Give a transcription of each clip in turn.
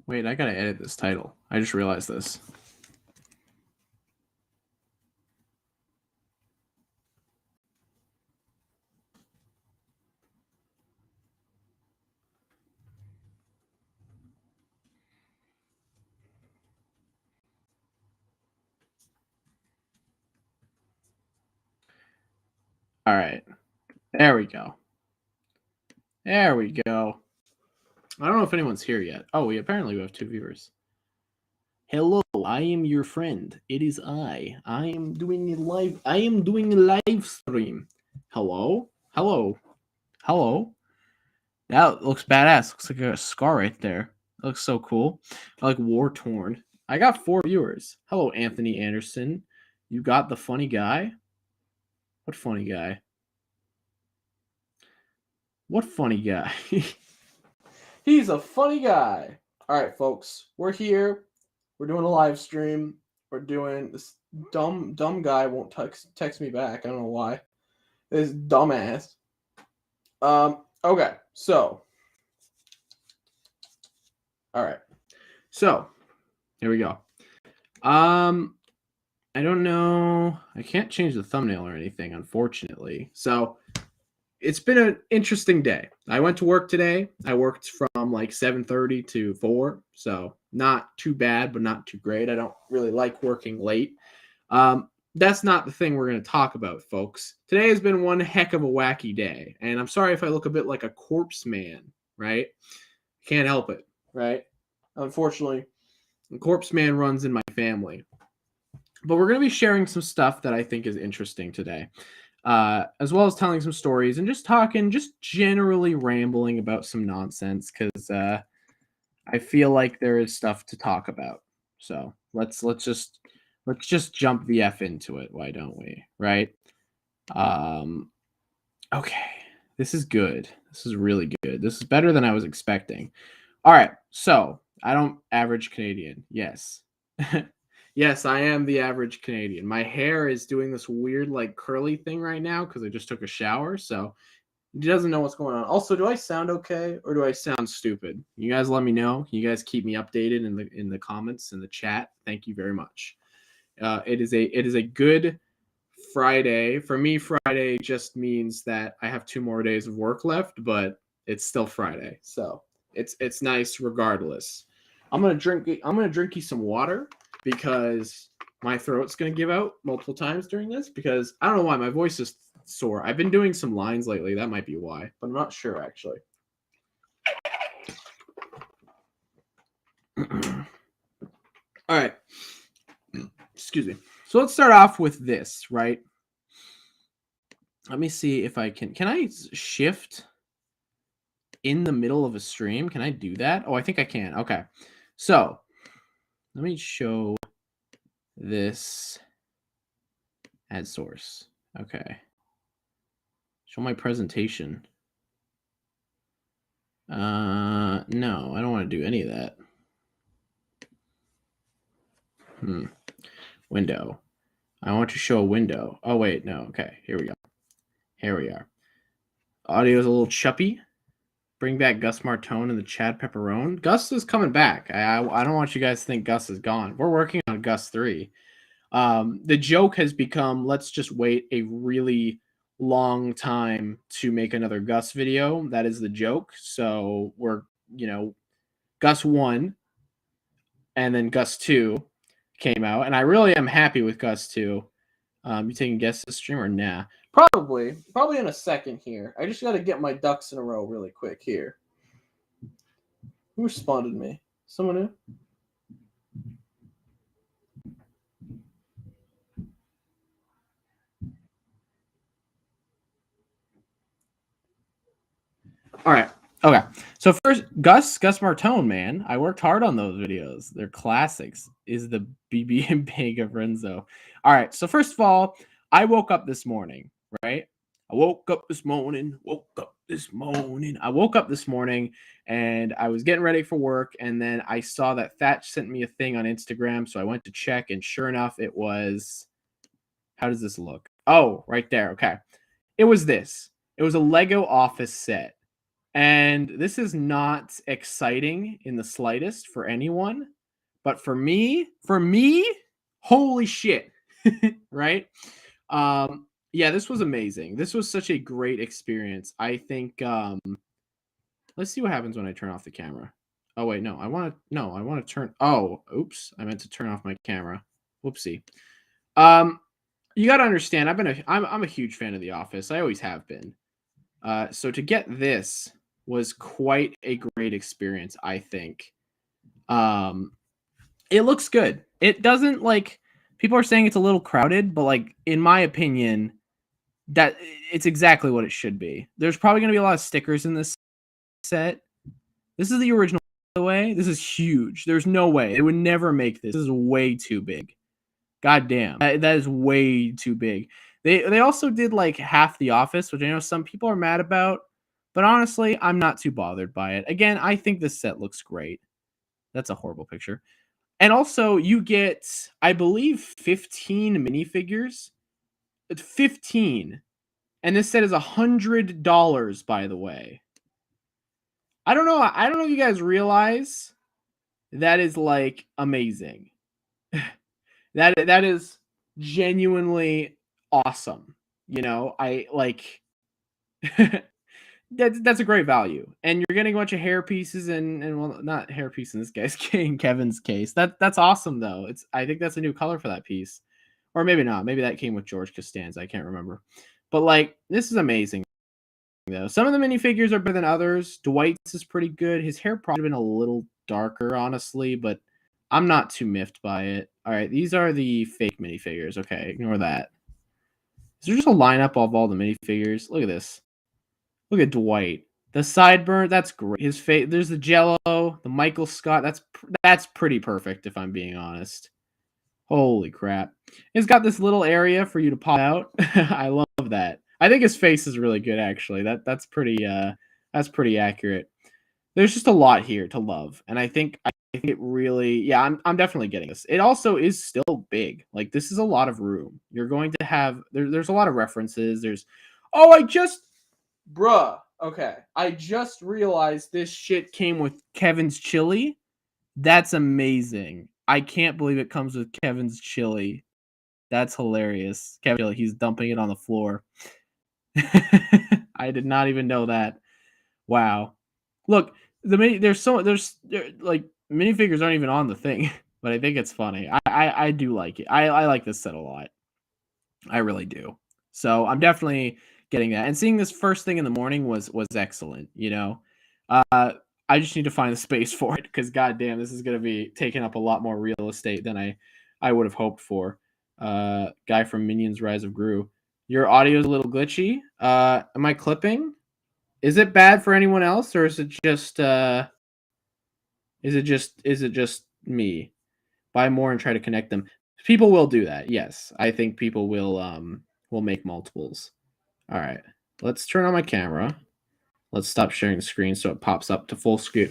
Wait, I gotta edit this title. I just realized this. All right. There we go. There we go. I don't know if anyone's here yet. Oh, we apparently have 2 viewers. Hello, I am your friend. It is I. I am doing a live stream. Hello? Hello? Hello? That looks badass. Looks like a scar right there. That looks so cool. I like war torn. I got 4 viewers. Hello, Anthony Anderson. You got the funny guy? What funny guy? What funny guy? He's a funny guy. All right, folks. We're here. We're doing a live stream. We're doing this dumb guy won't text me back. I don't know why. This dumbass. Okay. So. All right. So, here we go. I don't know. I can't change the thumbnail or anything, unfortunately. So, it's been an interesting day. I went to work today. I worked from like 7:30 to 4, so not too bad, but not too great. I don't really like working late. That's not the thing we're going to talk about, folks. Today has been one heck of a wacky day, and I'm sorry if I look a bit like a corpse man, right? Can't help it, right? Unfortunately, the corpse man runs in my family. But we're going to be sharing some stuff that I think is interesting today. As well as telling some stories and just talking, just generally rambling about some nonsense because I feel like there is stuff to talk about. So let's just jump the F into it. Why don't we? Right? Okay. This is good. This is really good. This is better than I was expecting. All right. So I don't average Canadian. Yes. Yes, I am the average Canadian. My hair is doing this weird, like, curly thing right now because I just took a shower, so he doesn't know what's going on. Also, do I sound okay or do I sound stupid? You guys let me know. You guys keep me updated in the comments, in the chat. Thank you very much. It is a good Friday. For me, Friday just means that I have 2 more days of work left, but it's still Friday, so it's nice regardless. I'm gonna drink you some water because my throat's gonna give out multiple times during this because I don't know why my voice is sore. I've been doing some lines lately. That might be why, but I'm not sure actually. All right. Excuse me. So let's start off with this, right? Let me see if I can. Can I shift in the middle of a stream? Can I do that? Oh, I think I can. Okay. So let me show this ad source. Okay. Show my presentation. No, I don't want to do any of that. Window. I want to show a window. Oh, wait, no. Okay, here we go. Here we are. Audio is a little chuppy. Bring back Gus Martone and the Chad Pepperone. Gus is coming back. I don't want you guys to think Gus is gone. We're working on Gus 3. The joke has become, let's just wait a really long time to make another Gus video. That is the joke. So we're, Gus 1 and then Gus 2 came out. And I really am happy with Gus 2. You taking guests this stream or nah? Probably in a second here. I just got to get my ducks in a row really quick here. Who responded to me? Someone new? All right. Okay. So first, Gus Martone, man. I worked hard on those videos. They're classics. Is the BB and Big of Renzo. All right. So first of all, I woke up this morning, right? I woke up this morning and I was getting ready for work. And then I saw that Thatch sent me a thing on Instagram. So I went to check and sure enough, it was, how does this look? Oh, right there. Okay. It was this. It was a Lego office set. And this is not exciting in the slightest for anyone, but for me, holy shit. Right? Yeah, this was amazing. This was such a great experience. I think let's see what happens when I turn off the camera. Oh wait, no, I want to turn oops, I meant to turn off my camera. Whoopsie. Um you got to understand, I'm a huge fan of The Office. I always have been. So to get this was quite a great experience, I think. Um it looks good. It doesn't like people are saying it's a little crowded, but like in my opinion, that it's exactly what it should be. There's probably going to be a lot of stickers in this set. This is the original, by the way. This is huge. There's no way. It would never make this. This is way too big. God damn. That is way too big. They also did like half The Office, which I know some people are mad about, but honestly, I'm not too bothered by it. Again, I think this set looks great. That's a horrible picture. And also, you get, I believe, 15 minifigures. It's 15. And this set is $100, by the way. I don't know if you guys realize that is like amazing. That is genuinely awesome. You know, I like that's a great value. And you're getting a bunch of hair pieces and well, not hair piece in this guy's in Kevin's case. That's awesome though. I think that's a new color for that piece. Or maybe not. Maybe that came with George Costanza. I can't remember. But like this is amazing though. Some of the minifigures are better than others. Dwight's is pretty good. His hair probably been a little darker, honestly, but I'm not too miffed by it. All right, these are the fake minifigures. Okay, ignore that. Is there just a lineup of all the minifigures? Look at this. Look at Dwight. The sideburn, that's great. His face, there's the Jello, the Michael Scott. That's pretty perfect if I'm being honest. Holy crap. It's got this little area for you to pop out. I love that. I think his face is really good actually. That's pretty accurate. There's just a lot here to love. And I think it really I'm definitely getting this. It also is still big. Like this is a lot of room. You're going to have there's a lot of references. Okay. I just realized this shit came with Kevin's chili. That's amazing. I can't believe it comes with Kevin's chili. That's hilarious. Kevin, he's dumping it on the floor. I did not even know that. Wow. Look, there's like minifigures aren't even on the thing, but I think it's funny. I do like it. I like this set a lot. I really do. So I'm definitely getting that. And seeing this first thing in the morning was excellent, you know. I just need to find a space for it because goddamn, this is gonna be taking up a lot more real estate than I would have hoped for. Guy from Minions Rise of Gru. Your audio's a little glitchy. Am I clipping? Is it bad for anyone else, or is it just me? Buy more and try to connect them. People will do that. Yes, I think people will make multiples. All right, let's turn on my camera. Let's stop sharing the screen so it pops up to full screen.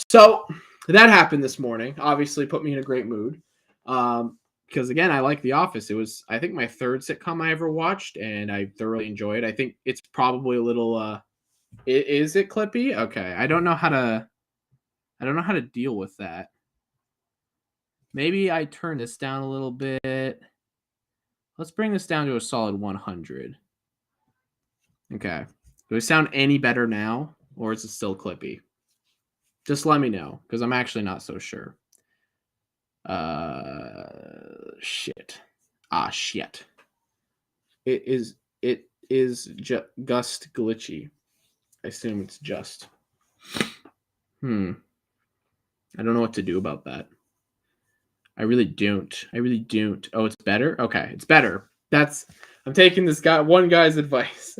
So that happened this morning. Obviously, put me in a great mood. Because again, I like The Office. It was, I think, my third sitcom I ever watched, and I thoroughly enjoyed. I think it's probably a little. Is it clippy? Okay, I don't know how to deal with that. Maybe I turn this down a little bit. Let's bring this down to a solid 100. Okay. Do I sound any better now, or is it still clippy? Just let me know, because I'm actually not so sure. Shit. Shit. It is just glitchy. I assume it's just. I don't know what to do about that. I really don't. Oh, it's better? Okay, it's better. I'm taking this one guy's advice.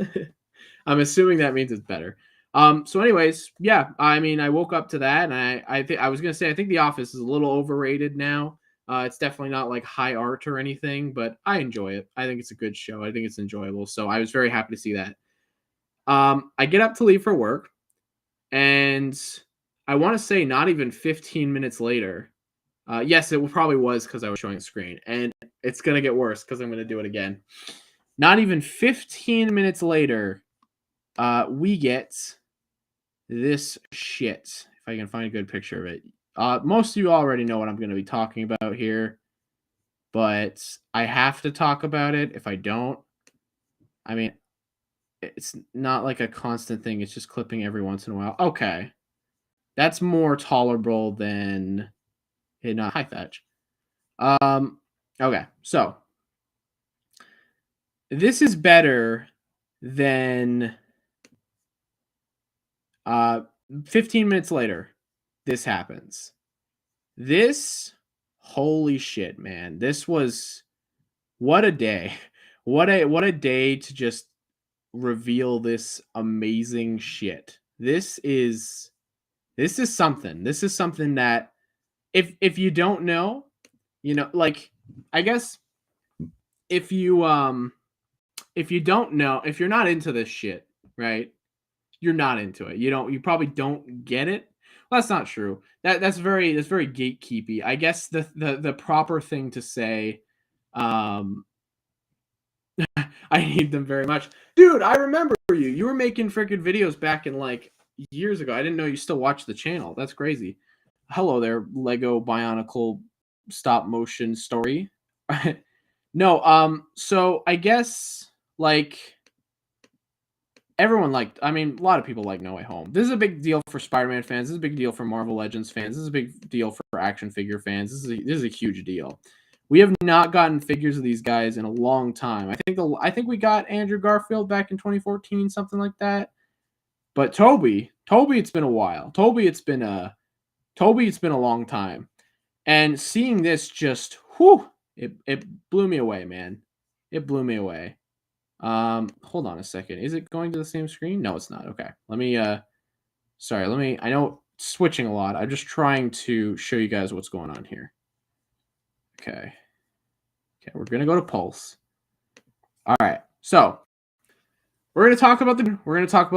I'm assuming that means it's better. So anyways, yeah, I mean, I woke up to that, and I think I was gonna say I think The Office is a little overrated now. It's definitely not like high art or anything, but I enjoy it. I think it's a good show. I think it's enjoyable. So I was very happy to see that. I get up to leave for work, and I want to say not even 15 minutes later. Yes, it probably was because I was showing a screen, and it's gonna get worse because I'm gonna do it again. Not even 15 minutes later, we get this shit. If I can find a good picture of it. Most of you already know what I'm going to be talking about here, but I have to talk about it. If I don't, I mean, it's not like a constant thing. It's just clipping every once in a while. Okay. That's more tolerable than in High Fetch. Okay. So this is better than 15 minutes later. This happens. This, holy shit, man. This was, what a day. What a day to just reveal this amazing shit. This is something. This is something that if you don't know, you know, like, I guess if you don't know, if you're not into this shit, right? You're not into it. You probably don't get it. Well, that's not true. That's very gatekeepy. I guess the proper thing to say, I need them very much. Dude, I remember you. You were making freaking videos back in like years ago. I didn't know you still watch the channel. That's crazy. Hello there, Lego Bionicle stop motion story. No, so I guess like everyone liked, I mean, a lot of people like No Way Home. This is a big deal for Spider-Man fans. This is a big deal for Marvel Legends fans. This is a big deal for action figure fans. This is a huge deal. We have not gotten figures of these guys in a long time. I think we got Andrew Garfield back in 2014, something like that. But Toby, it's been a while. Toby, it's been a long time. And seeing this just, whew, it blew me away, man. It blew me away. Hold on a second. Is it going to the same screen? No, it's not. Okay. Let me I know switching a lot. I'm just trying to show you guys what's going on here. Okay. Okay, we're going to go to Pulse. All right. So, we're going to talk about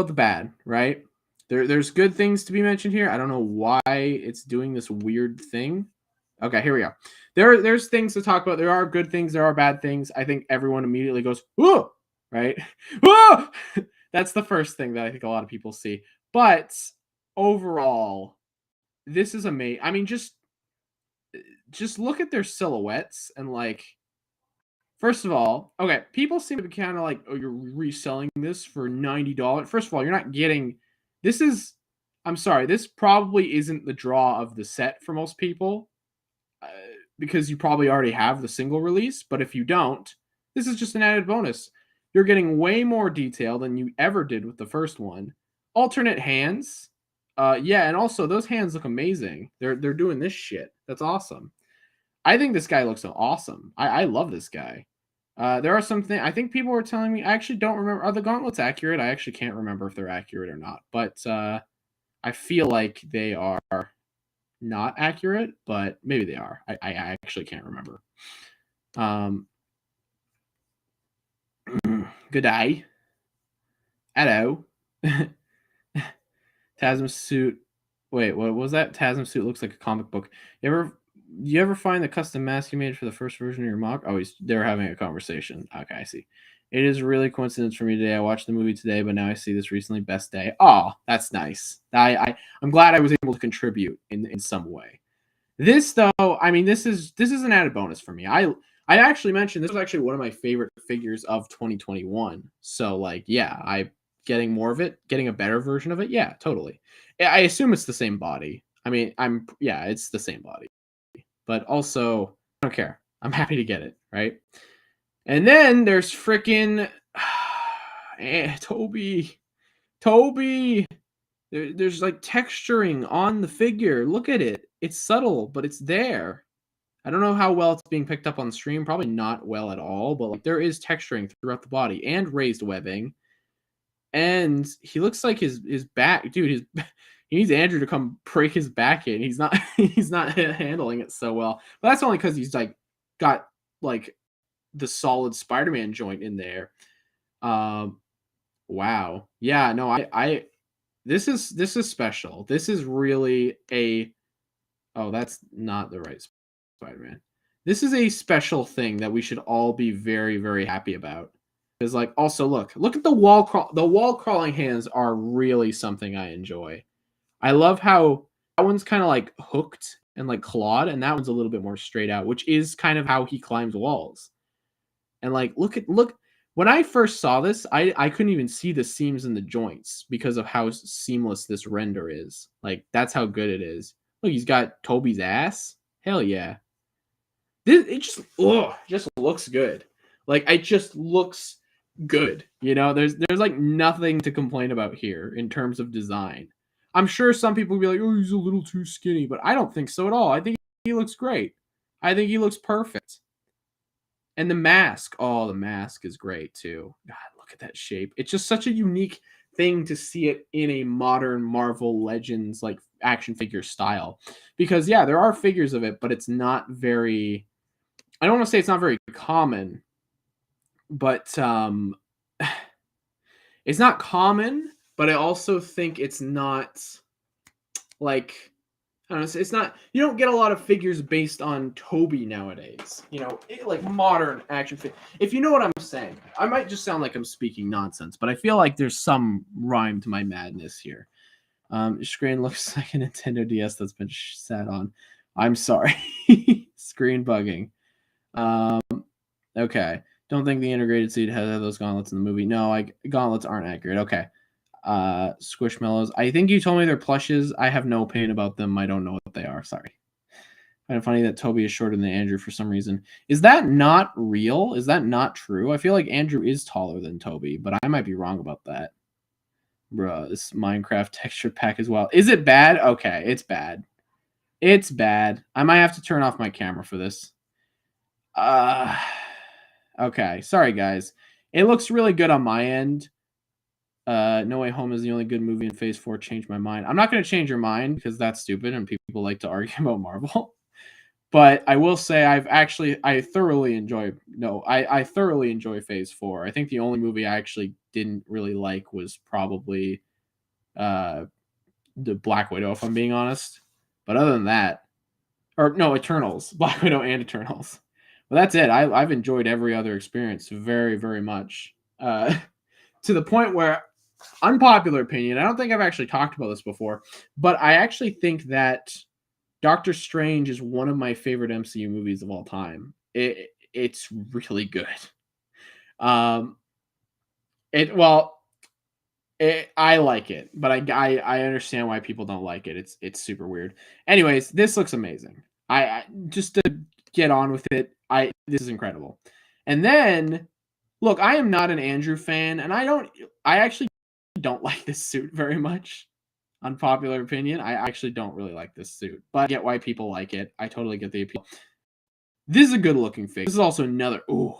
the bad, right? There's good things to be mentioned here. I don't know why it's doing this weird thing. Okay, here we go. There's things to talk about. There are good things, there are bad things. I think everyone immediately goes, "Whoa!" Right? Whoa! That's the first thing that I think a lot of people see. But overall, this is amazing. I mean, just look at their silhouettes and like, first of all, okay, people seem to be kind of like, oh, you're reselling this for $90. First of all, you're not getting, this is, I'm sorry, this probably isn't the draw of the set for most people, because you probably already have the single release. But if you don't, this is just an added bonus. You're getting way more detail than you ever did with the first one. Alternate hands. Yeah, and also those hands look amazing. They're doing this shit. That's awesome. I think this guy looks awesome. I love this guy. There are some things, I think people were telling me, I actually don't remember. Are the gauntlets accurate? I actually can't remember if they're accurate or not. But I feel like they are not accurate, but maybe they are. I actually can't remember. Good day. Hello. TASM suit. Wait, what was that? TASM suit looks like a comic book. You ever find the custom mask you made for the first version of your mock? Oh, they're having a conversation. Okay, I see. It is really coincidence for me today. I watched the movie today, but now I see this recently. Best day. Oh, that's nice. I'm glad I was able to contribute in some way. This though, I mean, this is an added bonus for me. I actually mentioned this was actually one of my favorite figures of 2021. So like, yeah, I getting more of it, getting a better version of it. Yeah, totally. I assume it's the same body. I mean, it's the same body. But also, I don't care. I'm happy to get it, right? And then there's freaking Toby. There's like texturing on the figure. Look at it. It's subtle, but it's there. I don't know how well it's being picked up on stream. Probably not well at all, but like there is texturing throughout the body and raised webbing. And he looks like his back, dude. He needs Andrew to come break his back in. He's not handling it so well. But that's only because he's like got like the solid Spider-Man joint in there. Wow. Yeah. No. This is special. This is really a. Oh, that's not the right Spider-Man. This is a special thing that we should all be very, very happy about. Because like also look at the wall crawl. The wall crawling hands are really something I enjoy. I love how that one's kind of like hooked and like clawed, and that one's a little bit more straight out, which is kind of how he climbs walls. And like look when I first saw this, I couldn't even see the seams in the joints because of how seamless this render is. Like that's how good it is. Look, he's got Toby's ass. Hell yeah. It just looks good. Like it just looks good. You know, there's like nothing to complain about here in terms of design. I'm sure some people will be like, "Oh, he's a little too skinny," but I don't think so at all. I think he looks great. I think he looks perfect. And the mask, oh, the mask is great too. God, look at that shape. It's just such a unique thing to see it in a modern Marvel Legends like action figure style. Because yeah, there are figures of it, but it's not very I don't want to say it's not very common, but it's not common, but I also think it's not like I don't know, it's not you don't get a lot of figures based on Toby nowadays. You know, like modern action figure. If you know what I'm saying, I might just sound like I'm speaking nonsense, but I feel like there's some rhyme to my madness here. Screen looks like a Nintendo DS that's been sat on. I'm sorry, screen bugging. Okay. Don't think the integrated suit has those gauntlets in the movie. No, gauntlets aren't accurate. Okay. Squishmallows. I think you told me they're plushes. I have no opinion about them. I don't know what they are. Sorry. I find it funny that Toby is shorter than Andrew for some reason. Is that not real? Is that not true? I feel like Andrew is taller than Toby, but I might be wrong about that. Bruh, this Minecraft texture pack as well. Is it bad? Okay, it's bad. It's bad. I might have to turn off my camera for this. Okay, sorry guys. It looks really good on my end. No Way Home is the only good movie in Phase 4. Changed my mind. I'm not going to change your mind because that's stupid and people like to argue about Marvel. But I will say I thoroughly enjoy I thoroughly enjoy Phase 4. I think the only movie I actually didn't really like was probably the Black Widow, if I'm being honest. But other than that, or no, Eternals, Black Widow and Eternals. But that's it. I've enjoyed every other experience very, very much. To the point where, unpopular opinion, I don't think I've actually talked about this before, but I actually think that Doctor Strange is one of my favorite MCU movies of all time. It's really good. I like it, but I understand why people don't like it. It's super weird. Anyways, this looks amazing. I just to get on with it. This is incredible. And then look, I am not an Andrew fan, and I actually don't like this suit very much. Unpopular opinion. I actually don't really like this suit, but I get why people like it. I totally get the appeal. This is a good looking figure. This is also another. Oh,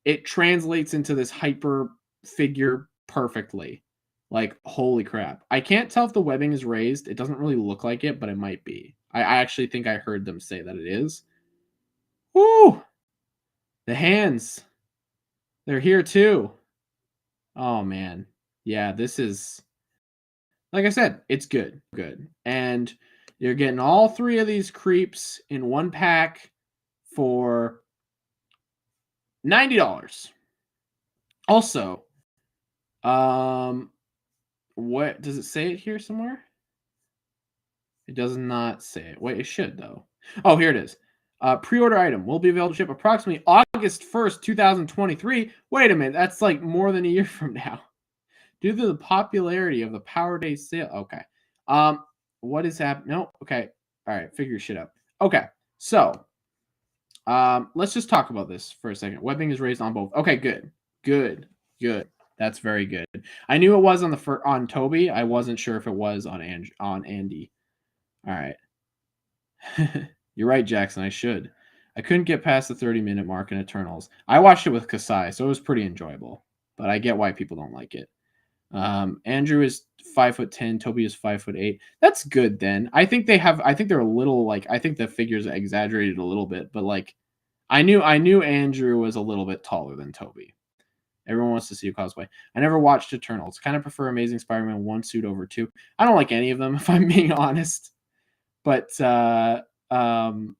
it translates into this hyper figure perfectly. Like holy crap! I can't tell if the webbing is raised. It doesn't really look like it, but it might be. I actually think I heard them say that it is. Woo! The hands. They're here too. Oh man. Yeah, this is like I said, it's good. Good. And you're getting all three of these creeps in one pack for $90. Also, what does it say it here somewhere? It does not say it. Wait, it should though. Oh, here it is. Pre-order item will be available to ship approximately August 1st, 2023. Wait a minute, that's like more than a year from now. Due to the popularity of the Power Day sale. Okay. What is happening? No, okay. All right, figure your shit out. Okay, so let's just talk about this for a second. Webbing is raised on both. Okay, good. That's very good. I knew it was on Toby. I wasn't sure if it was on Andy. All right. You're right, Jackson. I should. I couldn't get past the 30-minute mark in Eternals. I watched it with Kasai, so it was pretty enjoyable. But I get why people don't like it. Andrew is 5'10", Toby is 5'8". That's good then. I think they're a little like I think the figures exaggerated a little bit, but like I knew Andrew was a little bit taller than Toby. Everyone wants to see a cosplay. I never watched Eternals. Kind of prefer Amazing Spider-Man 1 suit over 2. I don't like any of them if I'm being honest. But popcorn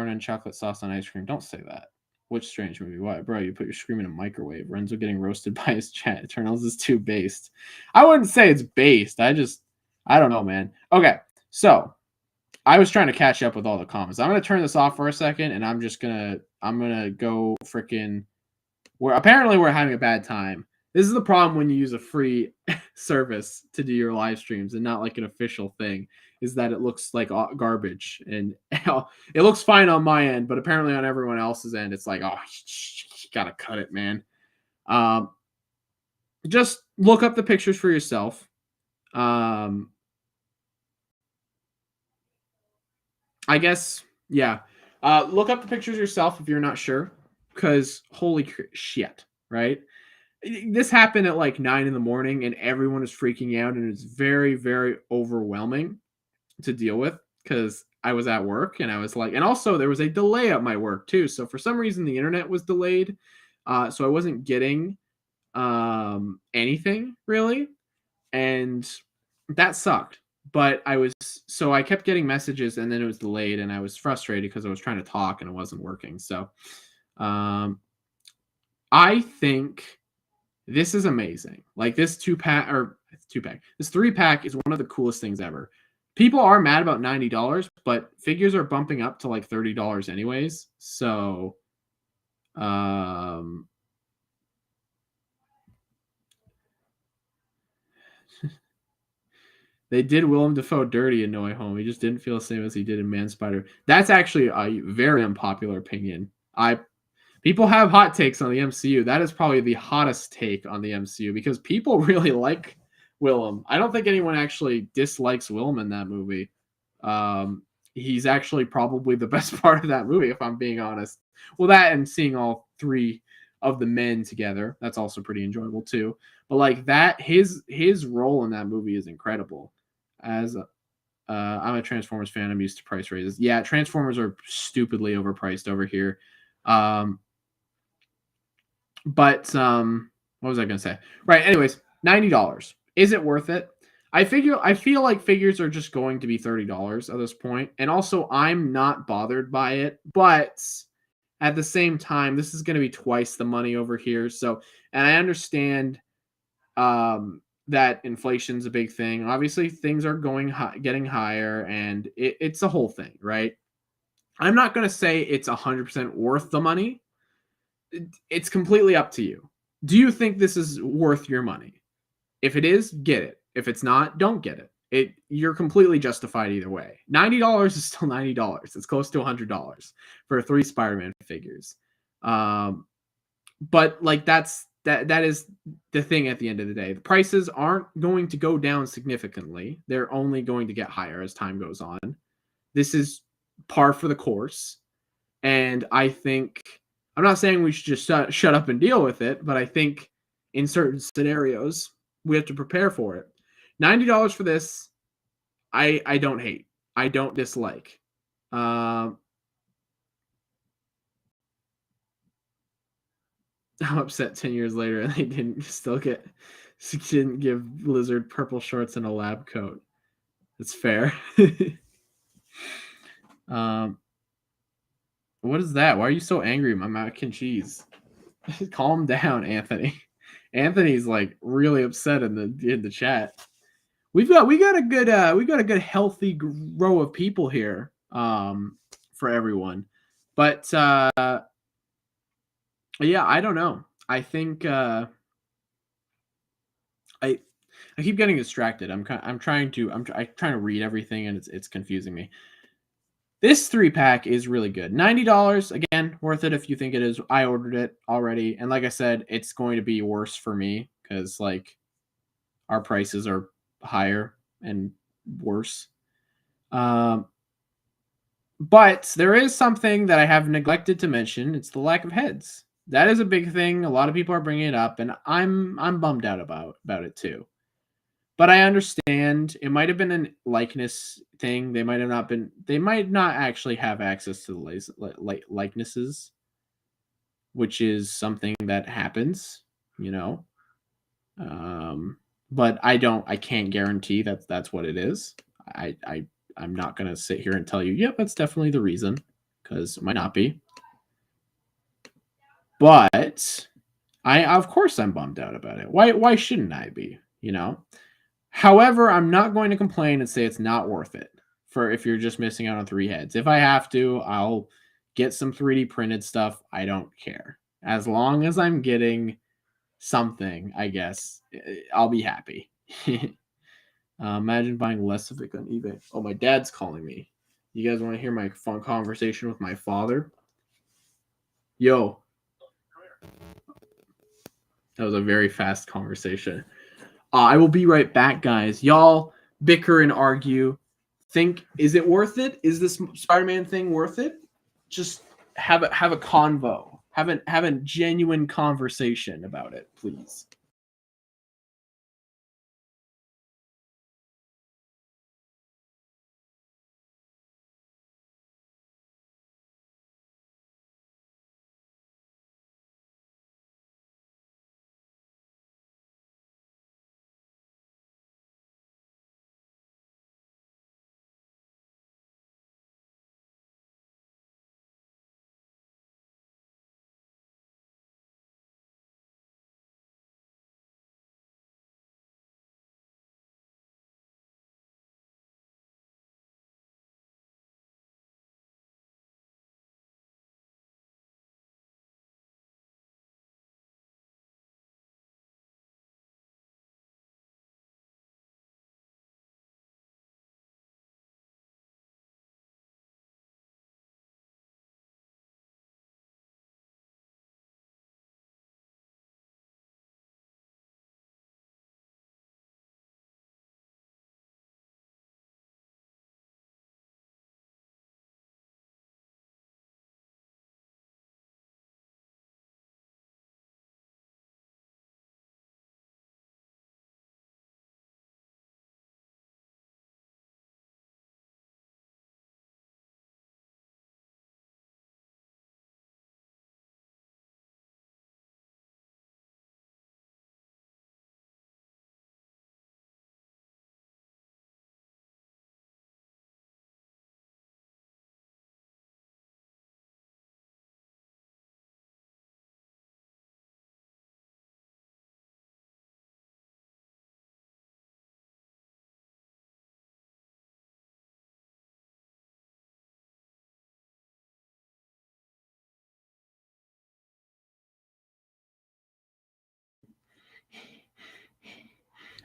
and chocolate sauce on ice cream. Don't say that. Which strange movie? What, bro? You put your screen in a microwave. Renzo getting roasted by his chat. Eternals is too based. I wouldn't say it's based. I don't know, man. Okay, so I was trying to catch up with all the comments. I'm gonna turn this off for a second, and I'm gonna go freaking. Apparently we're having a bad time. This is the problem when you use a free service to do your live streams and not like an official thing, is that it looks like garbage, and it looks fine on my end, but apparently on everyone else's end, it's like, oh, you gotta cut it, man. Just look up the pictures for yourself. I guess, yeah. Look up the pictures yourself if you're not sure, because holy shit, right? This happened at like 9 in the morning, and everyone is freaking out, and it's very, very overwhelming to deal with because I was at work, and I was like, and also there was a delay at my work too. So for some reason, the internet was delayed, so I wasn't getting anything really, and that sucked. But I kept getting messages, and then it was delayed, and I was frustrated because I was trying to talk and it wasn't working. So I think this is amazing. Like this this 3-pack is one of the coolest things ever. People are mad about $90, but figures are bumping up to like $30 anyways. So, they did Willem Dafoe dirty in No Way Home. He just didn't feel the same as he did in Man Spider. That's actually a very unpopular opinion. People have hot takes on the MCU. That is probably the hottest take on the MCU because people really like Willem. I don't think anyone actually dislikes Willem in that movie. He's actually probably the best part of that movie, if I'm being honest. Well, that and seeing all 3 of the men together, that's also pretty enjoyable too. But like that, his role in that movie is incredible. As I'm a Transformers fan, I'm used to price raises. Yeah, Transformers are stupidly overpriced over here. But what was I gonna say? Right. Anyways, $90. Is it worth it? I feel like figures are just going to be $30 at this point, and also I'm not bothered by it. But at the same time, this is going to be twice the money over here. So, and I understand that inflation's a big thing. Obviously, things are getting higher, and it's a whole thing, right? I'm not going to say it's 100% worth the money. It's completely up to you. Do you think this is worth your money? If it is, get it. If it's not, don't get it. You're completely justified either way. $90 is still $90. It's close to $100 for 3 Spider-Man figures. But like that is the thing at the end of the day. The prices aren't going to go down significantly. They're only going to get higher as time goes on. This is par for the course. And I think, I'm not saying we should just shut up and deal with it, but I think in certain scenarios, we have to prepare for it. $90 for this, I don't hate. I don't dislike. I'm upset 10 years later and they didn't give Lizard purple shorts and a lab coat. That's fair. What is that? Why are you so angry, my mac and cheese? Calm down, Anthony. Anthony's like really upset in the chat. We got a good healthy row of people here for everyone. But yeah, I don't know. I think I keep getting distracted. I'm trying to read everything and it's confusing me. This 3-pack is really good. $90, again, worth it if you think it is. I ordered it already. And like I said, it's going to be worse for me because like our prices are higher and worse. But there is something that I have neglected to mention. It's the lack of heads. That is a big thing. A lot of people are bringing it up, and I'm bummed out about it too. But I understand it might have been a likeness thing. They might not actually have access to the likenesses, which is something that happens, you know. But I can't guarantee that that's what it is. I'm not gonna sit here and tell you, yep, that's definitely the reason, because it might not be. But of course I'm bummed out about it. Why shouldn't I be, you know? However, I'm not going to complain and say it's not worth it for if you're just missing out on 3 heads. If I have to, I'll get some 3D printed stuff. I don't care. As long as I'm getting something, I guess, I'll be happy. Imagine buying less of it on eBay. Oh, my dad's calling me. You guys want to hear my fun conversation with my father? Yo. That was a very fast conversation. I will be right back, guys. Y'all bicker and argue. Think, is it worth it? Is this Spider-Man thing worth it? Just have a convo. Have a genuine conversation about it, please.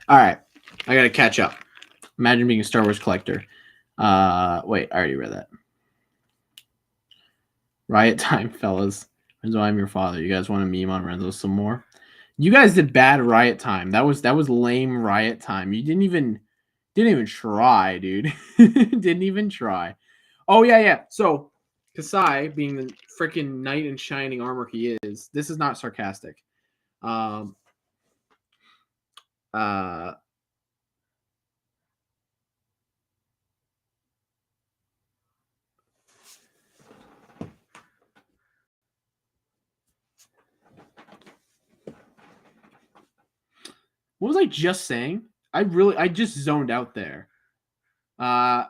All right, I gotta catch up. Imagine being a Star Wars collector. Wait, I already read that. Riot time, fellas. Renzo, I'm your father. You guys want to meme on Renzo some more? You guys did bad riot time. That was lame riot time. You didn't even try, dude. Didn't even try. Oh yeah. So Kasai, being the freaking knight in shining armor he is, this is not sarcastic. What was I just saying? I just zoned out there. I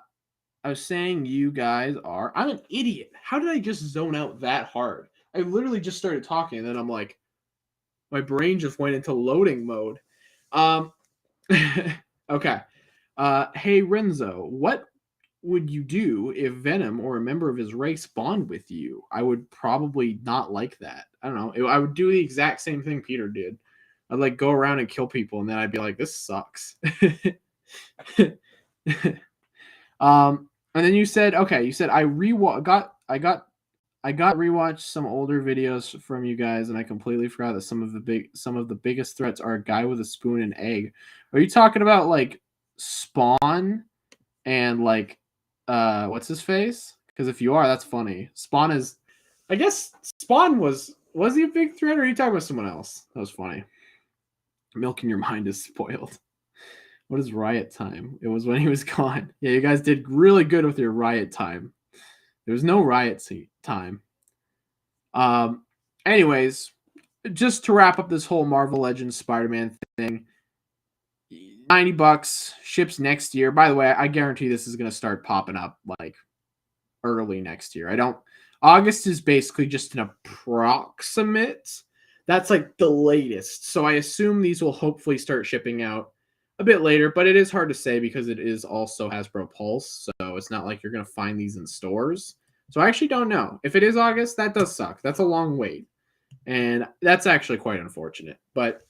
was saying you guys are. I'm an idiot. How did I just zone out that hard? I literally just started talking, and then I'm like, my brain just went into loading mode. Okay. Hey Renzo, what would you do if Venom or a member of his race bond with you? I would probably not like that. I don't know. I would do the exact same thing Peter did. I'd like go around and kill people, and then I'd be like, this sucks. And then you said, okay, you said I got rewatched some older videos from you guys, and I completely forgot that some of the biggest threats are a guy with a spoon and egg. Are you talking about like Spawn and like what's his face? Because if you are, that's funny. Spawn is, I guess Spawn was he a big threat, or are you talking about someone else? That was funny. Milk in your mind is spoiled. What is riot time? It was when he was gone. Yeah, you guys did really good with your riot time. There was no riot time. Anyways, just to wrap up this whole Marvel Legends Spider-Man thing, $90 ships next year. By the way, I guarantee this is going to start popping up like early next year. August is basically just an approximate. That's like the latest. So I assume these will hopefully start shipping out a bit later, but it is hard to say because it is also Hasbro Pulse. So it's not like you're going to find these in stores. So I actually don't know. If it is August, that does suck. That's a long wait. And that's actually quite unfortunate. But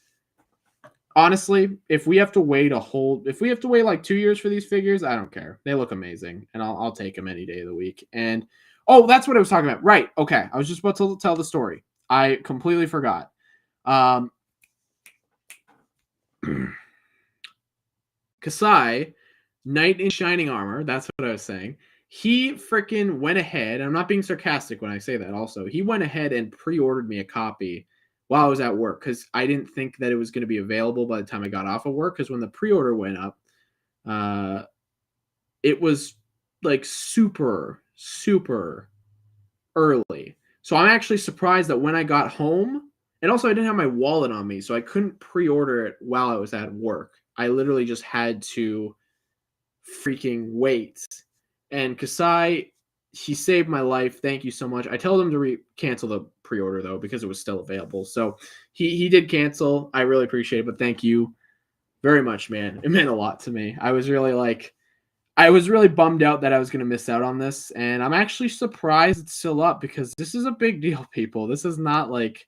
honestly, if we have to wait like 2 years for these figures, I don't care. They look amazing, and I'll take them any day of the week. And oh, that's what I was talking about. Right? Okay, I was just about to tell the story. I completely forgot. Kasai, Knight in Shining Armor. That's what I was saying. He freaking went ahead. I'm not being sarcastic when I say that. Also, he went ahead and pre-ordered me a copy while I was at work because I didn't think that it was going to be available by the time I got off of work. Because when the pre-order went up, it was like super early. So I'm actually surprised that when I got home, and also I didn't have my wallet on me, so I couldn't pre-order it while I was at work. I literally just had to freaking wait. And Kasai, he saved my life. Thank you so much. I told him to cancel the pre-order though because it was still available. So he did cancel. I really appreciate it, but thank you very much, man. It meant a lot to me. I was really bummed out that I was going to miss out on this, and I'm actually surprised it's still up because this is a big deal, people. This is not like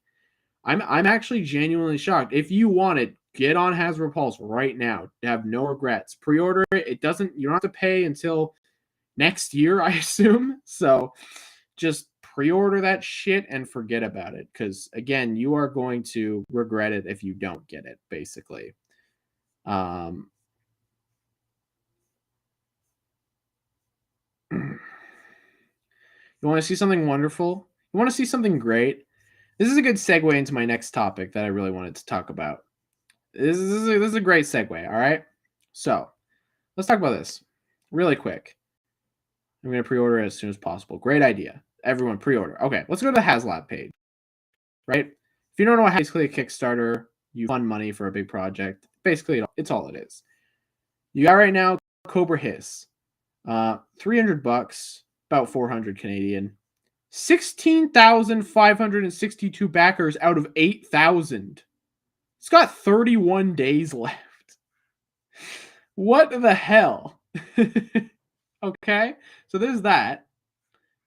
I'm actually genuinely shocked. If you want it, get on Hasbro Pulse right now. Have no regrets. Pre-order it. You don't have to pay until next year, I assume. So just pre-order that shit and forget about it. Because again, you are going to regret it if you don't get it, basically. You want to see something wonderful? You want to see something great? This is a good segue into my next topic that I really wanted to talk about. This is a great segue, all right? So, let's talk about this really quick. I'm going to pre-order it as soon as possible. Great idea. Everyone pre-order. Okay, let's go to the HasLab page, right? If you don't know what basically a Kickstarter, you fund money for a big project. Basically, it's all it is. You got right now Cobra Hiss. $300, about 400 Canadian. 16,562 backers out of 8,000. It's got 31 days left. What the hell? Okay, so there's that.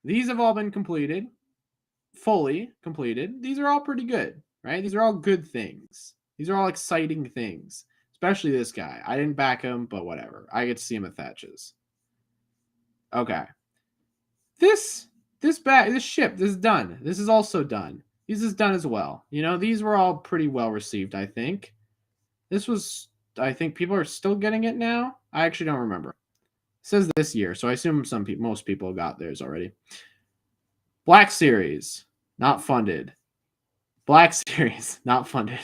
These have all been completed, fully completed. These are all pretty good, right? These are all good things. These are all exciting things, especially this guy. I didn't back him, but whatever. I get to see him at Thatches. Okay. This ship, this is done. This is also done. This is done as well. You know, these were all pretty well received, I think. I think people are still getting it now. I actually don't remember. It says this year, so I assume most people got theirs already. Black Series, not funded. Black Series, not funded.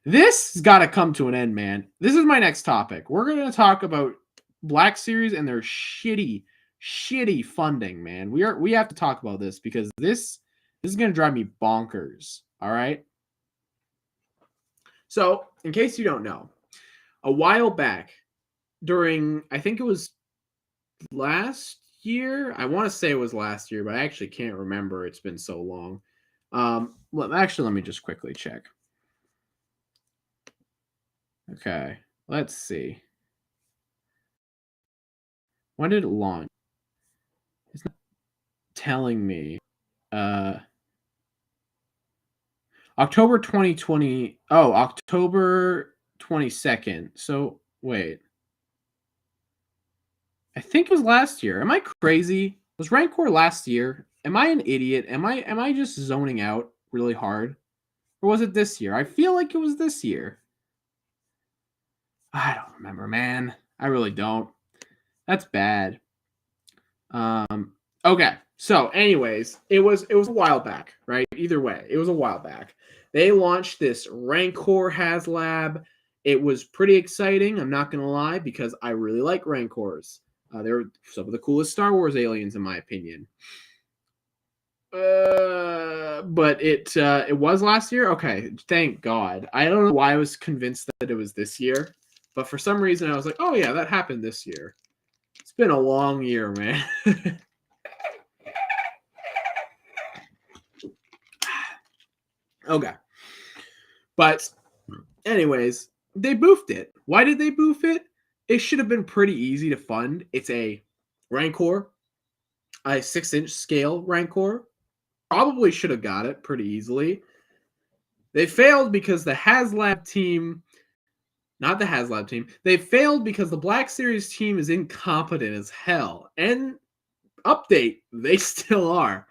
This has got to come to an end, man. This is my next topic. We're going to talk about Black Series and their shitty funding, man. We have to talk about this because this is going to drive me bonkers, all right? So, in case you don't know, a while back during, I think it was last year. I want to say it was last year, but I actually can't remember. It's been so long. Let me just quickly check. Okay, let's see. When did it launch? It's not telling me. October 2020. Oh, October 22nd. So, wait. I think it was last year. Am I crazy? Was Rancor last year? Am I an idiot? Am I just zoning out really hard? Or was it this year? I feel like it was this year. I don't remember, man. I really don't. That's bad. Okay. So, anyways, it was a while back, right? Either way, it was a while back. They launched this Rancor HasLab. It was pretty exciting, I'm not going to lie, because I really like Rancors. They're some of the coolest Star Wars aliens, in my opinion. But it was last year? Okay, thank God. I don't know why I was convinced that it was this year, but for some reason I was like, oh yeah, that happened this year. It's been a long year, man. Okay. But anyways, they boofed it. Why did they boof it? It should have been pretty easy to fund. It's a Rancor, a 6-inch scale Rancor. Probably should have got it pretty easily. They failed because the HasLab team, not the HasLab team, they failed because the Black Series team is incompetent as hell. And update, they still are.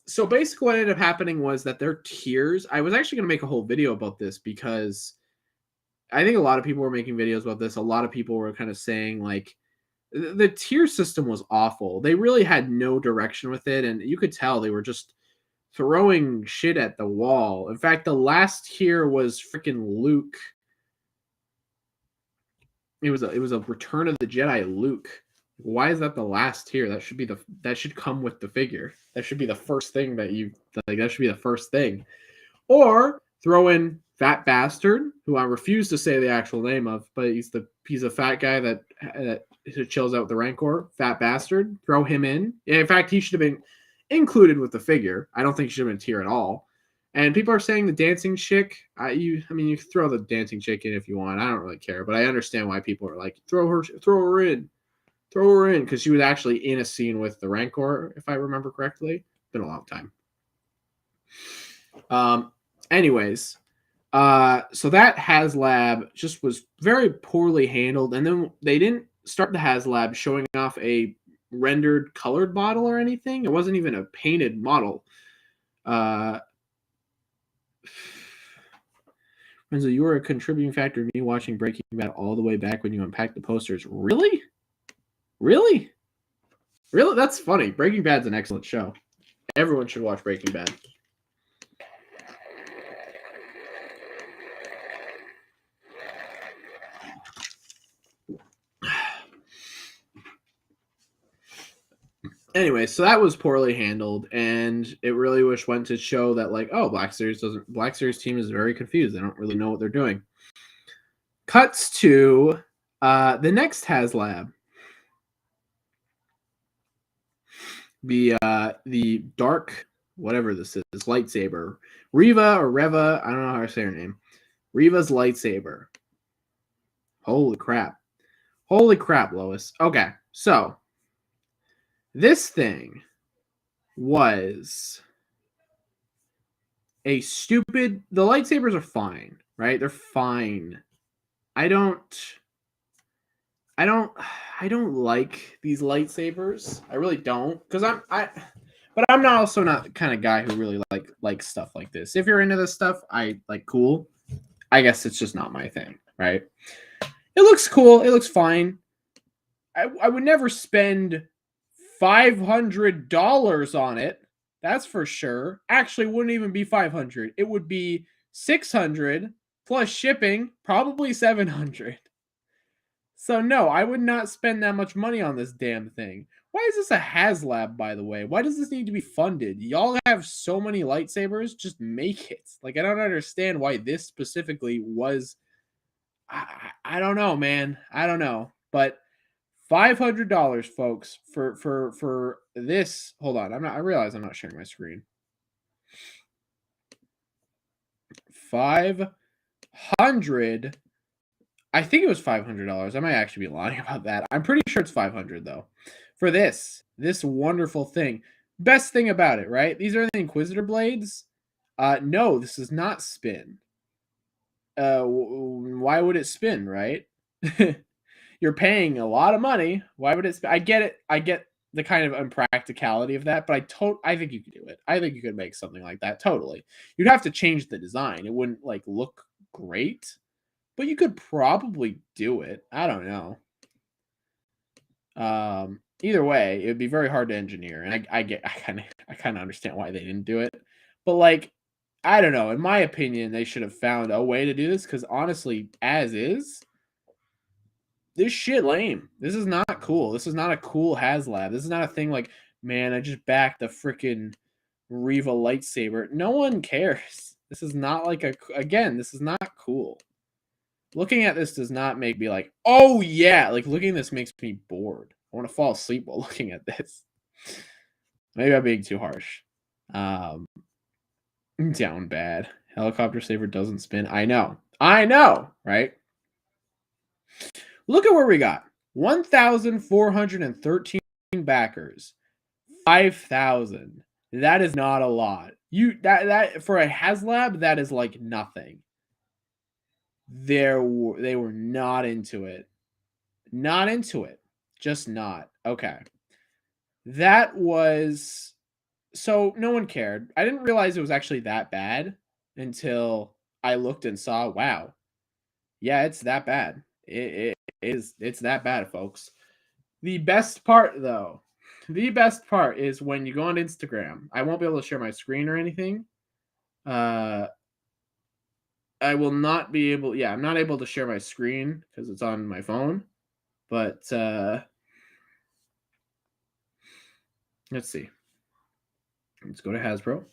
So basically what ended up happening was that their tiers, I was actually going to make a whole video about this because I think a lot of people were making videos about this. A lot of people were kind of saying like the tier system was awful. They really had no direction with it, and you could tell they were just throwing shit at the wall. In fact, the last tier was freaking Luke. It was a Return of the Jedi Luke. Why is that the last tier? That should come with the figure. That should be the first thing that should be the first thing. Or throw in Fat Bastard, who I refuse to say the actual name of, but he's a fat guy that chills out with the Rancor. Fat Bastard, throw him in. In fact, he should have been included with the figure. I don't think he should have been a tier at all. And people are saying the dancing chick. You can throw the dancing chick in if you want. I don't really care, but I understand why people are like throw her in because she was actually in a scene with the Rancor, if I remember correctly. Been a long time. Anyways, so that HasLab just was very poorly handled, and then they didn't start the HasLab showing off a rendered colored model or anything. It wasn't even a painted model. Renzo, you were a contributing factor in me watching Breaking Bad all the way back when you unpacked the posters. Really? Really? Really? That's funny. Breaking Bad's an excellent show. Everyone should watch Breaking Bad. Anyway, so that was poorly handled, and it really went to show that like, oh, Black Series team is very confused. They don't really know what they're doing. Cuts to the next HasLab. The dark, whatever this is, lightsaber. Reva or Reva, I don't know how to say her name. Reva's lightsaber. Holy crap. Holy crap, Lois. Okay, so this thing was a stupid. The lightsabers are fine, right? They're fine. I don't like these lightsabers. I really don't, because but I'm not also not the kind of guy who really likes stuff like this. If you're into this stuff, I like cool. I guess it's just not my thing, right? It looks cool. It looks fine. I would never spend $500 on it. That's for sure. Actually, wouldn't even be 500. It would be 600 plus shipping, probably 700. So no, I would not spend that much money on this damn thing. Why is this a HasLab, by the way? Why does this need to be funded? Y'all have so many lightsabers, just make it. Like, I don't understand why this specifically was. I don't know, man. I don't know. But $500, folks, for this. Hold on. I realize I'm not sharing my screen. 500. I think it was $500. I might actually be lying about that. I'm pretty sure it's 500 though. For this wonderful thing. Best thing about it, right? These are the Inquisitor blades. No, this is not spin. Why would it spin, right? You're paying a lot of money. Why would it spin? I get it. I get the kind of impracticality of that, but I think you could do it. I think you could make something like that. Totally. You'd have to change the design. It wouldn't like look great, but you could probably do it. I don't know. Either way, it would be very hard to engineer, and I kind of understand why they didn't do it. But like, I don't know. In my opinion, they should have found a way to do this, because honestly, as is, this shit lame. This is not cool. This is not a cool HasLab. This is not a thing like, man, I just backed the freaking Reva lightsaber. No one cares. This is not like this is not cool. Looking at this does not make me like, oh yeah, like looking at this makes me bored. I want to fall asleep while looking at this. Maybe I'm being too harsh. Down bad. Helicopter saver doesn't spin. I know. I know, right? Look at where we got. 1,413 backers. 5,000. That is not a lot. That for a HasLab, that is like nothing. They were not into it. Not into it. Just not. Okay. That was so no one cared. I didn't realize it was actually that bad until I looked and saw, wow. Yeah, it's that bad. It's that bad, folks. The best part though, the best part is when you go on Instagram. I won't be able to share my screen or anything. I will not be able, yeah, I'm not able to share my screen because it's on my phone. But let's see. Let's go to Hasbro.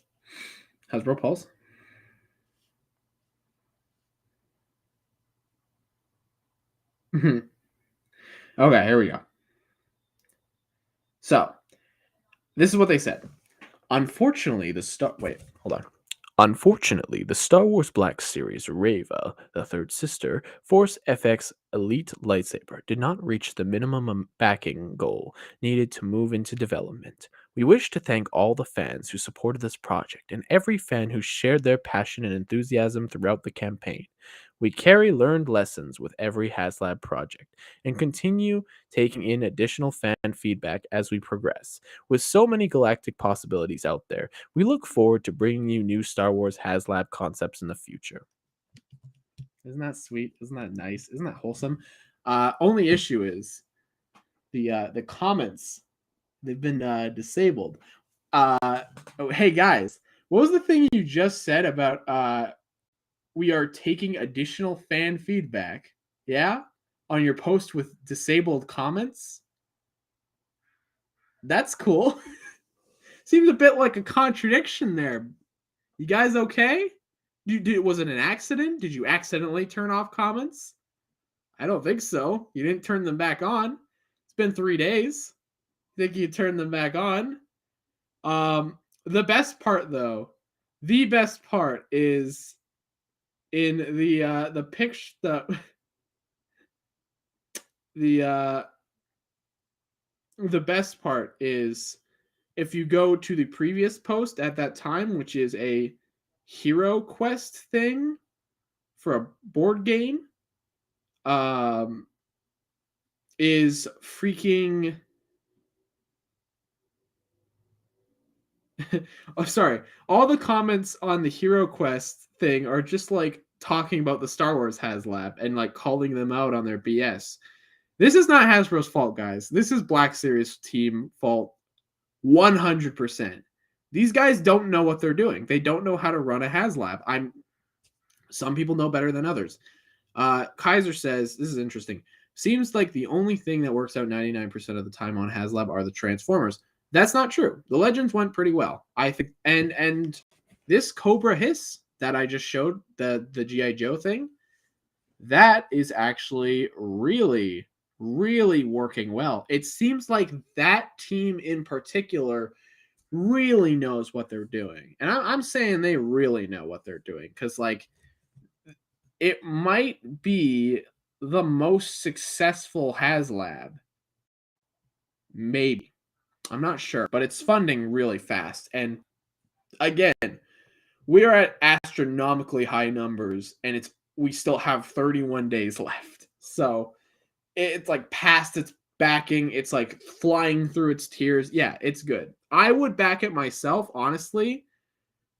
Hasbro Pulse. Okay, here we go. So, this is what they said. Unfortunately, the Star Wars Black Series Reva, the third sister, Force FX Elite lightsaber, did not reach the minimum backing goal needed to move into development. We wish to thank all the fans who supported this project and every fan who shared their passion and enthusiasm throughout the campaign. We carry learned lessons with every HasLab project and continue taking in additional fan feedback as we progress. With so many galactic possibilities out there, we look forward to bringing you new Star Wars HasLab concepts in the future. Isn't that sweet? Isn't that nice? Isn't that wholesome? Only issue is the comments. They've been disabled. Oh, hey guys, what was the thing you just said about we are taking additional fan feedback? Yeah, on your post with disabled comments. That's cool. Seems a bit like a contradiction there. You guys okay? Was it an accident? Did you accidentally turn off comments? I don't think so. You didn't turn them back on. It's been 3 days. Think you turned them back on? The best part though, the best part is in the picture the the best part is if you go to the previous post at that time, which is a hero quest thing for a board game, um, is freaking. Oh, sorry. All the comments on the hero quest thing are just like talking about the Star Wars HasLab and like calling them out on their BS. This is not Hasbro's fault, guys. This is Black Series team fault 100%. These guys don't know what they're doing. They don't know how to run a HasLab. Some people know better than others. Kaiser says, this is interesting. Seems like the only thing that works out 99% of the time on HasLab are the Transformers. That's not true. The Legends went pretty well, I think. And this Cobra Hiss that I just showed, the G.I. Joe thing, that is actually really, really working well. It seems like that team in particular really knows what they're doing. And I'm saying they really know what they're doing because, like, it might be the most successful HasLab. Maybe. I'm not sure, but it's funding really fast. And again, we are at astronomically high numbers and we still have 31 days left. So it's like past its backing, it's like flying through its tiers. Yeah, it's good. I would back it myself, honestly.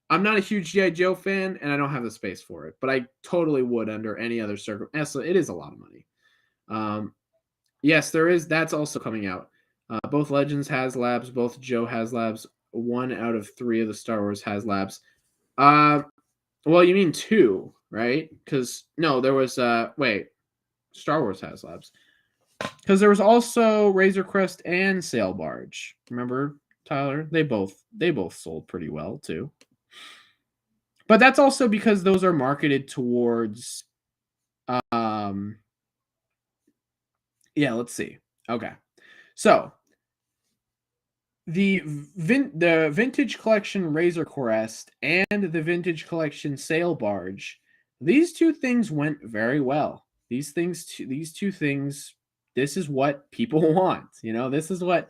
I'm not a huge G.I. Joe fan, and I don't have the space for it, but I totally would under any other circumstance. It is a lot of money. Yes, there is. That's also coming out. Both Legends has labs. Both Joe has labs. 1 out of 3 of the Star Wars has labs. Well, you mean 2, right? Because no, there was. Wait, Star Wars has labs. Because there was also Razor Crest and Sail Barge. Remember, Tyler? They both sold pretty well too. But that's also because those are marketed towards yeah, let's see. Okay. So, the Vintage Collection Razor Crest and the Vintage Collection Sail Barge, these two things went very well. These two things, this is what people want. You know, this is what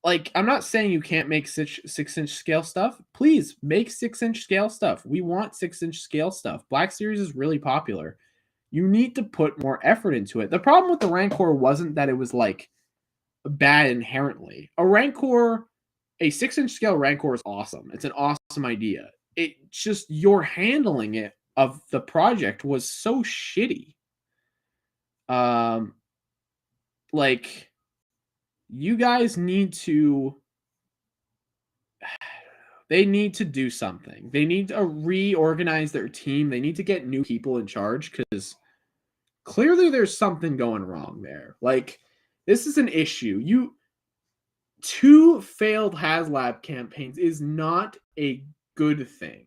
like, I'm not saying you can't make 6-inch scale stuff. Please make 6-inch scale stuff. We want 6-inch scale stuff. Black Series is really popular. You need to put more effort into it. The problem with the Rancor wasn't that it was like bad inherently. A 6-inch scale Rancor is awesome. It's an awesome idea. It's just your handling it of the project was so shitty. Like, you guys need to, they need to do something. They need to reorganize their team. They need to get new people in charge, because clearly there's something going wrong there. Like, this is an issue. Two failed HasLab campaigns is not a good thing,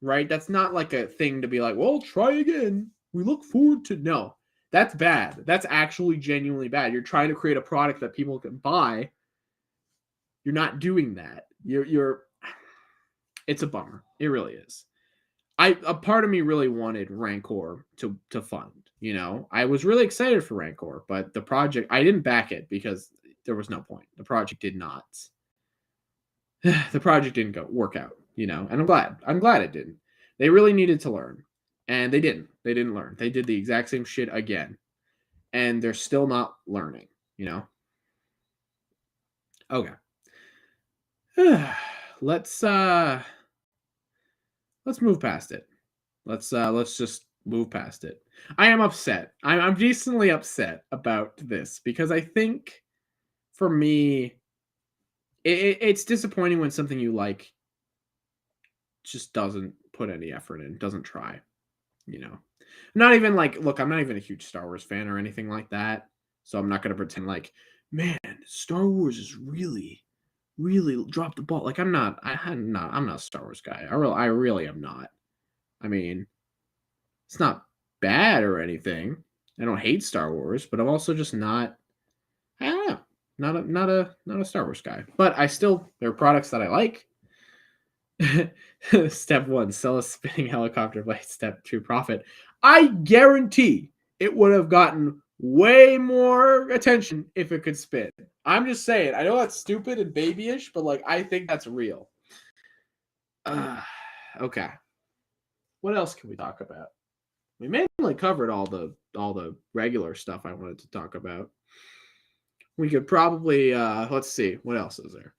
right? That's not like a thing to be like, well, try again. We look forward to. No, that's bad. That's actually genuinely bad. You're trying to create a product that people can buy. You're not doing that. You're it's a bummer. It really is. A part of me really wanted Rancor to fund. You know, I was really excited for Rancor, but the project, I didn't back it because there was no point. The project did not. The project didn't work out. You know, and I'm glad. I'm glad it didn't. They really needed to learn, and they didn't. They didn't learn. They did the exact same shit again, and they're still not learning. You know. Okay. Let's move past it. Let's just move past it. I am upset. I'm decently upset about this, because I think, for me, it's disappointing when something you like just doesn't put any effort in, doesn't try. You know, not even like, look, I'm not even a huge Star Wars fan or anything like that, so I'm not gonna pretend like, man, Star Wars is really dropped the ball. Like, I'm not a Star Wars guy. I really am not. I mean, it's not bad or anything. I don't hate Star Wars, but I'm also just not. I don't know. Not a Star Wars guy. But there are products that I like. Step 1, sell a spinning helicopter blade. Step 2, profit. I guarantee it would have gotten way more attention if it could spin. I'm just saying. I know that's stupid and babyish, but like, I think that's real. Okay. What else can we talk about? We mainly covered all the regular stuff I wanted to talk about. We could probably let's see, what else is there?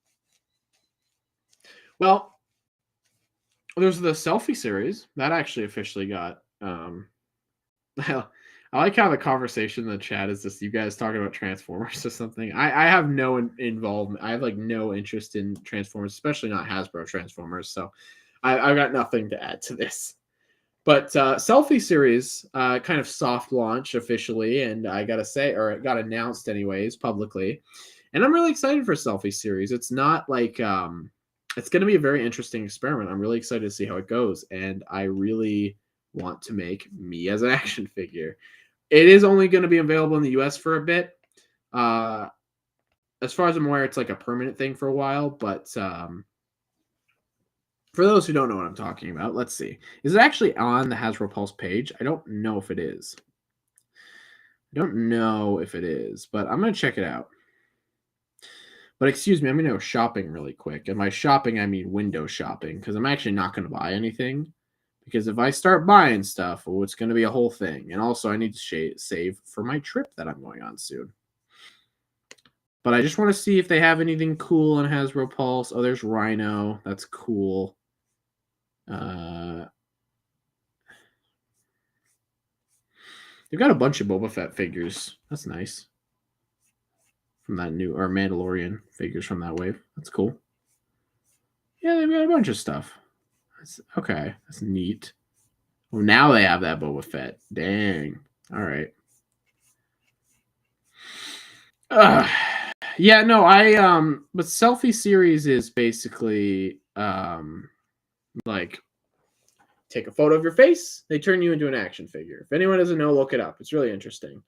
Well, there's the selfie series that actually officially got. I like how the conversation in the chat is just you guys talking about Transformers or something. I have no involvement. I have like no interest in Transformers, especially not Hasbro Transformers. So I've got nothing to add to this. But selfie series kind of soft launch officially, and I gotta say, or it got announced anyways publicly, and I'm really excited for selfie series. It's not like it's going to be a very interesting experiment. I'm really excited to see how it goes, and I really want to make me as an action figure. It is only going to be available in the US for a bit. As far as I'm aware, it's like a permanent thing for a while, but for those who don't know what I'm talking about, let's see. Is it actually on the Hasbro Pulse page? I don't know if it is. But I'm going to check it out. But excuse me, I'm going to go shopping really quick. And by shopping, I mean window shopping, because I'm actually not going to buy anything. Because if I start buying stuff, oh, it's going to be a whole thing. And also, I need to save for my trip that I'm going on soon. But I just want to see if they have anything cool on Hasbro Pulse. Oh, there's Rhino. That's cool. They've got a bunch of Boba Fett figures. That's nice. From that new, or Mandalorian figures from that wave. That's cool. Yeah, they've got a bunch of stuff. Okay, that's neat. Well, now they have that Boba Fett. Dang. All right. Yeah, no, but selfie series is basically like, take a photo of your face, they turn you into an action figure. If anyone doesn't know, look it up. It's really interesting.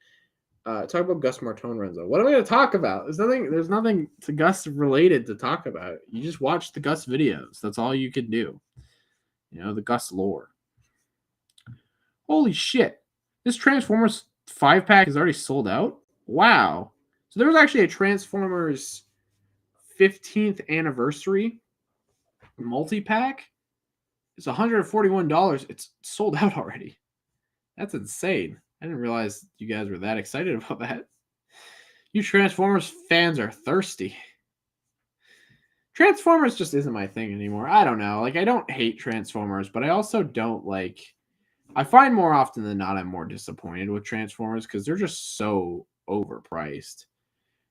Talk about Gus Martone, Renzo. What am I going to talk about? There's nothing to Gus related to talk about. You just watch the Gus videos. That's all you can do. You know, the Gus lore. Holy shit. This Transformers 5-pack is already sold out? Wow. So there was actually a Transformers 15th anniversary multi-pack. It's $141. It's sold out already. That's insane. I didn't realize you guys were that excited about that. You Transformers fans are thirsty. Transformers just isn't my thing anymore. I don't know. Like, I don't hate Transformers, but I also don't like... I find more often than not I'm more disappointed with Transformers because they're just so overpriced.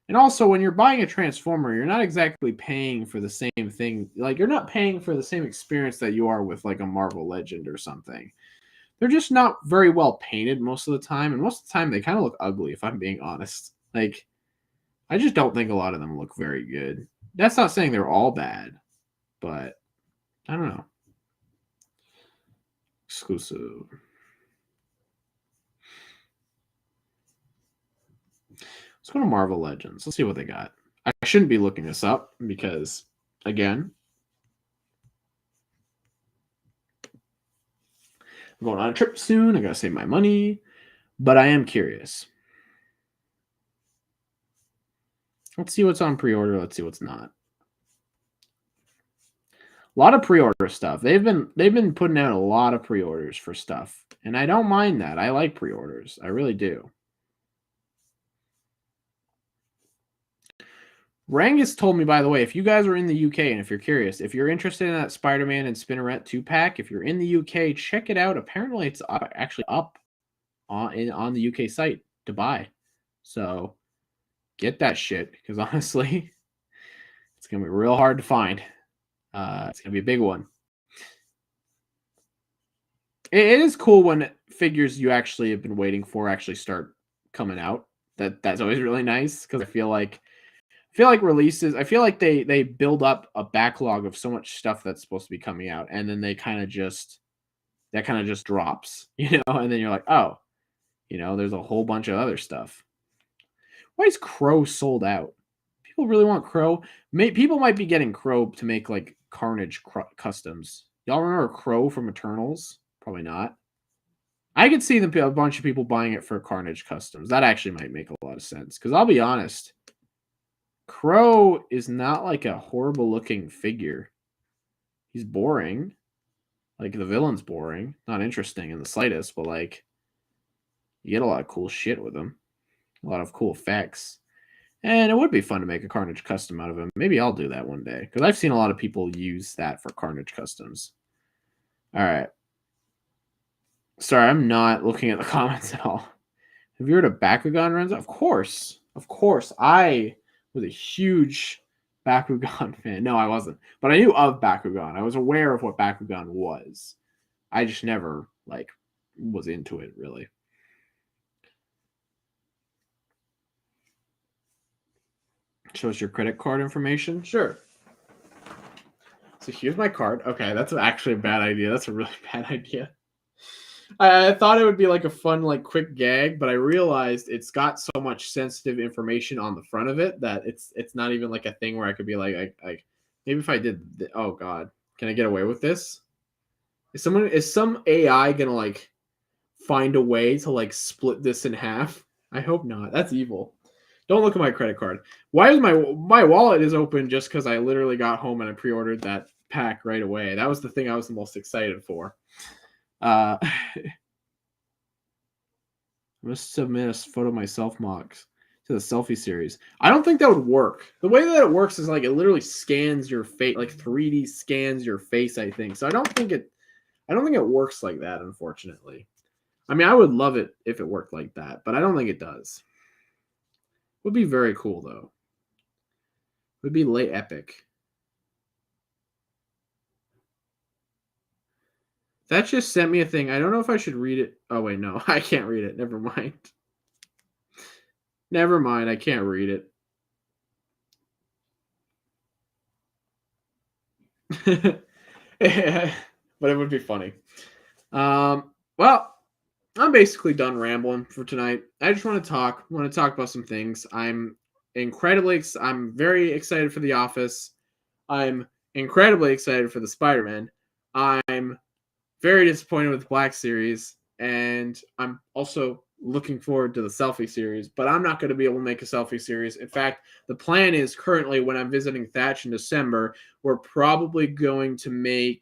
And also, when you're buying a Transformer, you're not exactly paying for the same thing. Like, you're not paying for the same experience that you are with, like, a Marvel Legend or something. They're just not very well painted most of the time. And most of the time, they kind of look ugly, if I'm being honest. Like, I just don't think a lot of them look very good. That's not saying they're all bad, but I don't know. Exclusive. Let's go to Marvel Legends. Let's see what they got. I shouldn't be looking this up because, again, I'm going on a trip soon. I got to save my money, but I am curious. Let's see what's on pre-order. Let's see what's not. A lot of pre-order stuff. They've been putting out a lot of pre-orders for stuff, and I don't mind that. I like pre-orders. I really do. Rangus told me, by the way, if you guys are in the UK and if you're curious, if you're interested in that Spider-Man and Spinneret 2-pack, if you're in the UK, check it out. Apparently, it's actually up on the UK site to buy. So get that shit because honestly, it's going to be real hard to find. It's going to be a big one. It is cool when figures you actually have been waiting for actually start coming out. That's always really nice because I feel like releases, I feel like they build up a backlog of so much stuff that's supposed to be coming out, and then that kind of just drops, you know, and then you're like, oh, you know, there's a whole bunch of other stuff. Why is Crow sold out? People really want Crow. People might be getting Crow to make like Carnage customs. Y'all remember Crow from Eternals? Probably not. I could see a bunch of people buying it for Carnage customs. That actually might make a lot of sense because I'll be honest. Crow is not like a horrible looking figure. He's boring. Like the villain's boring. Not interesting in the slightest, but like you get a lot of cool shit with him. A lot of cool effects. And it would be fun to make a Carnage custom out of him. Maybe I'll do that one day. Because I've seen a lot of people use that for Carnage customs. Alright. Sorry, I'm not looking at the comments at all. Have you heard of Bakugan, Renzo? Of course. Of course. I was a huge Bakugan fan. No, I wasn't. But I knew of Bakugan. I was aware of what Bakugan was. I just never, like, was into it, really. Show us your credit card information? Sure. So here's my card. Okay, that's actually a bad idea. That's a really bad idea. I thought it would be like a fun, like quick gag, but I realized it's got so much sensitive information on the front of it that it's not even like a thing where I could be like maybe if I did. Oh God, can I get away with this? Is some AI gonna like find a way to like split this in half? I hope not. That's evil. Don't look at my credit card. Why is my wallet is open just because I literally got home and I pre-ordered that pack right away. That was the thing I was the most excited for. I'm gonna submit a photo of myself mocks to the selfie series. I don't think that would work. The way that it works is like it literally scans your face, like 3D scans your face, I think. So I don't think it works like that, unfortunately. I mean, I would love it if it worked like that, but I don't think it does. Would be very cool though. Would be late epic. That just sent me a thing. I don't know if I should read it. Oh wait, no, I can't read it. Never mind. Never mind, I can't read it. But it would be funny. Well, I'm basically done rambling for tonight. I just want to talk. Want to talk about some things. I'm very excited for The Office. I'm incredibly excited for the Spider-Man. I'm very disappointed with the Black series, and I'm also looking forward to the selfie series. But I'm not going to be able to make a selfie series. In fact, the plan is currently when I'm visiting Thatch in December, we're probably going to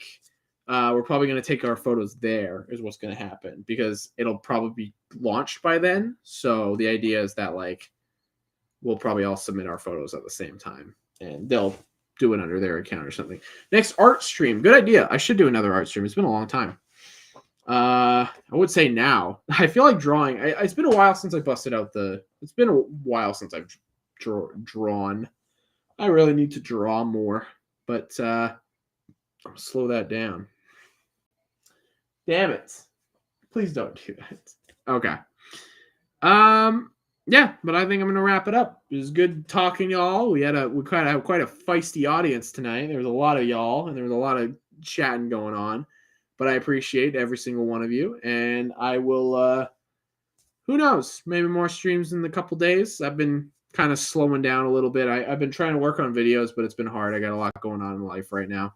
take our photos there. Is what's going to happen because it'll probably be launched by then. So the idea is that we'll probably all submit our photos at the same time, and they'll do it under their account or something. Next art stream, good idea. I should do another art stream. It's been a long time. I would say now. I feel like drawing. It's been a while since I busted out the. It's been a while since I've drawn. I really need to draw more, but I'll slow that down. Damn it! Please don't do that. Okay. Yeah, but I think I'm gonna wrap it up. It was good talking, y'all. We kind of have quite a feisty audience tonight. There was a lot of y'all, and there was a lot of chatting going on. But I appreciate every single one of you, and I will. Who knows? Maybe more streams in a couple days. I've been kind of slowing down a little bit. I've been trying to work on videos, but it's been hard. I got a lot going on in life right now.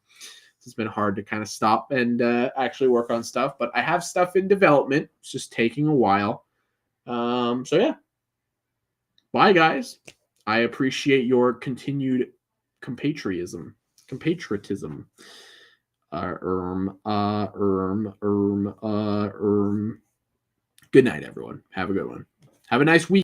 It's been hard to kind of stop and actually work on stuff. But I have stuff in development. It's just taking a while. So yeah. Bye, guys. I appreciate your continued compatriotism. Compatriotism. Good night, everyone. Have a good one. Have a nice week.